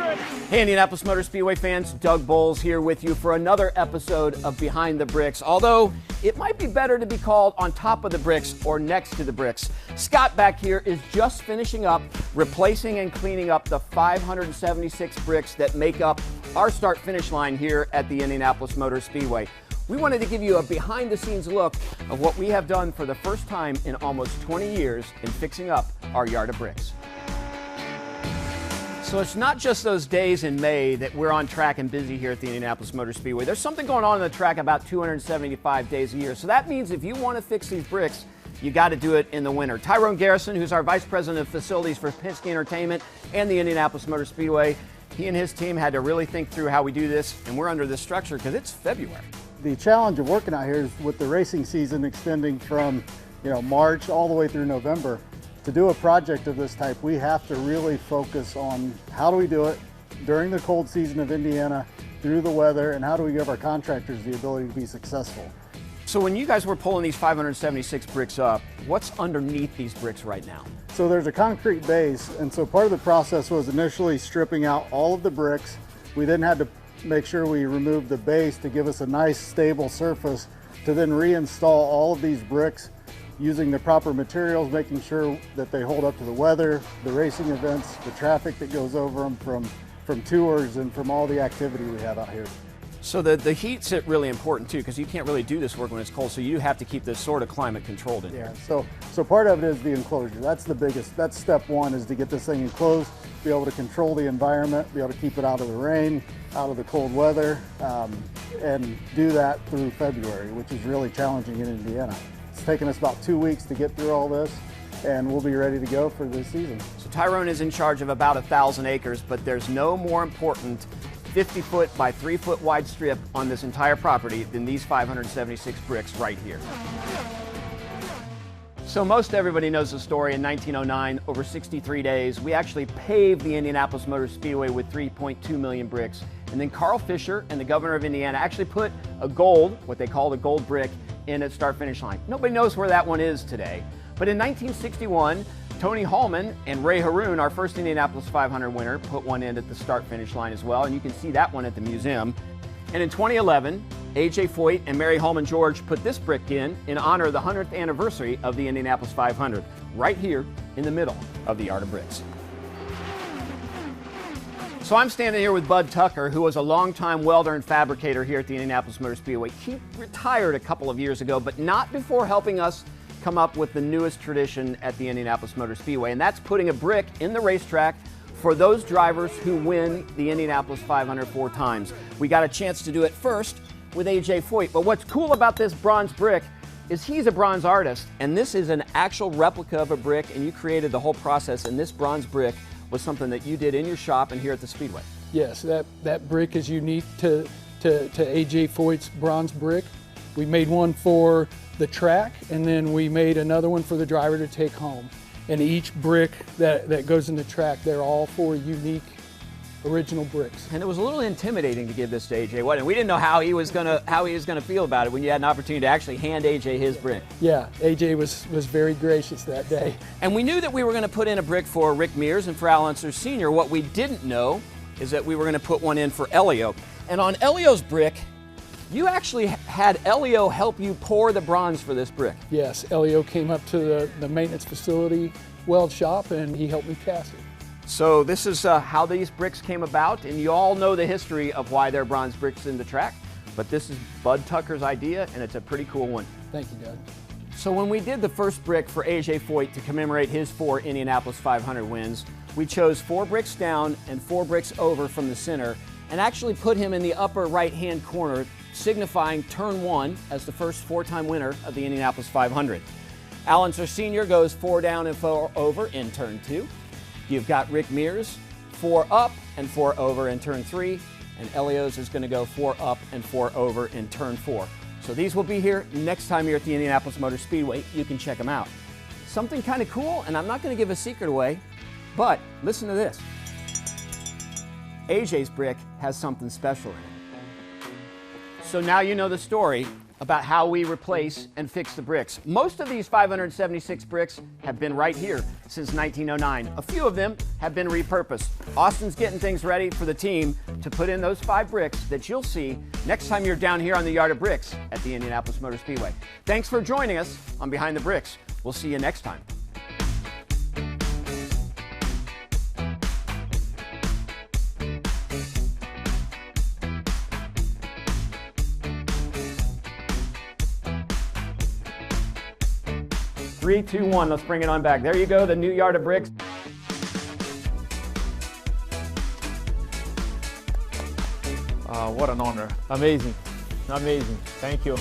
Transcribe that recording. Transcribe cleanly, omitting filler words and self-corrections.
Hey, Indianapolis Motor Speedway fans, Doug Bowles here with you for another episode of Behind the Bricks. Although it might be better to be called On Top of the Bricks or Next to the Bricks. Scott back here is just finishing up replacing and cleaning up the 576 bricks that make up our start-finish line here at the Indianapolis Motor Speedway. We wanted to give you a behind-the-scenes look of what we have done for the first time in almost 20 years in fixing up our yard of bricks. So it's not just those days in May that we're on track and busy here at the Indianapolis Motor Speedway. There's something going on the track about 275 days a year. So that means if you want to fix these bricks, you got to do it in the winter. Tyrone Garrison, who's our Vice President of Facilities for Penske Entertainment and the Indianapolis Motor Speedway, he and his team had to really think through how we do this, and we're under this structure because it's February. The challenge of working out here is with the racing season extending from March all the way through November. To do a project of this type, we have to really focus on how do we do it during the cold season of Indiana, through the weather, and how do we give our contractors the ability to be successful. So when you guys were pulling these 576 bricks up, what's underneath these bricks right now? So there's a concrete base, and so part of the process was initially stripping out all of the bricks. We then had to make sure we removed the base to give us a nice stable surface to then reinstall all of these bricks using the proper materials, making sure that they hold up to the weather, the racing events, the traffic that goes over them from tours and from all the activity we have out here. So the heat's really important too, because you can't really do this work when it's cold, so you have to keep this sort of climate controlled in here. So part of it is the enclosure. That's the biggest, that's step one, is to get this thing enclosed, be able to control the environment, be able to keep it out of the rain, out of the cold weather, and do that through February, which is really challenging in Indiana. It's taken us about 2 weeks to get through all this, and we'll be ready to go for this season. So Tyrone is in charge of about 1,000 acres, but there's no more important 50-foot by 3-foot wide strip on this entire property than these 576 bricks right here. So most everybody knows the story. In 1909, over 63 days, we actually paved the Indianapolis Motor Speedway with 3.2 million bricks. And then Carl Fisher and the governor of Indiana actually put a gold, what they called a gold brick, in at start-finish line. Nobody knows where that one is today. But in 1961, Tony Hallman and Ray Haroon, our first Indianapolis 500 winner, put one in at the start-finish line as well, and you can see that one at the museum. And in 2011, A.J. Foyt and Mary Holman George put this brick in honor of the 100th anniversary of the Indianapolis 500, right here in the middle of the Yard of Bricks. So I'm standing here with Bud Tucker, who was a longtime welder and fabricator here at the Indianapolis Motor Speedway. He retired a couple of years ago, but not before helping us come up with the newest tradition at the Indianapolis Motor Speedway, and that's putting a brick in the racetrack for those drivers who win the Indianapolis 500 4 times. We got a chance to do it first with A.J. Foyt, but what's cool about this bronze brick is he's a bronze artist, and this is an actual replica of a brick, and you created the whole process, and this bronze brick was something that you did in your shop and here at the Speedway. Yes, that brick is unique to A.J. Foyt's bronze brick. We made one for the track, and then we made another one for the driver to take home. And each brick that goes in the track, they're all 4 unique original bricks. And it was a little intimidating to give this to AJ, wasn't it? We didn't know how he was gonna feel about it when you had an opportunity to actually hand AJ his brick. Yeah, AJ was very gracious that day. And we knew that we were going to put in a brick for Rick Mears and for Al Unser Sr. What we didn't know is that we were going to put one in for Elio. And on Elio's brick, you actually had Elio help you pour the bronze for this brick. Yes, Elio came up to the maintenance facility weld shop, and he helped me cast it. So this is how these bricks came about, and you all know the history of why they're bronze bricks in the track, but this is Bud Tucker's idea, and it's a pretty cool one. Thank you, Doug. So when we did the first brick for A.J. Foyt to commemorate his 4 Indianapolis 500 wins, we chose 4 bricks down and 4 bricks over from the center, and actually put him in the upper right-hand corner, signifying turn 1 as the first 4-time winner of the Indianapolis 500. Al Unser Sr. goes 4 down and 4 over in turn 2. You've got Rick Mears, 4 up and 4 over in turn 3, and Elio's is going to go 4 up and 4 over in turn 4. So these will be here next time you're at the Indianapolis Motor Speedway. You can check them out. Something kind of cool, and I'm not going to give a secret away, but listen to this. AJ's brick has something special in it. So now you know the story. about how we replace and fix the bricks. Most of these 576 bricks have been right here since 1909. A few of them have been repurposed. Austin's getting things ready for the team to put in those 5 bricks that you'll see next time you're down here on the Yard of Bricks at the Indianapolis Motor Speedway. Thanks for joining us on Behind the Bricks. We'll see you next time. Three, two, one. Let's bring it on back. There you go, the new Yard of Bricks. What an honor. Amazing. Amazing. Thank you.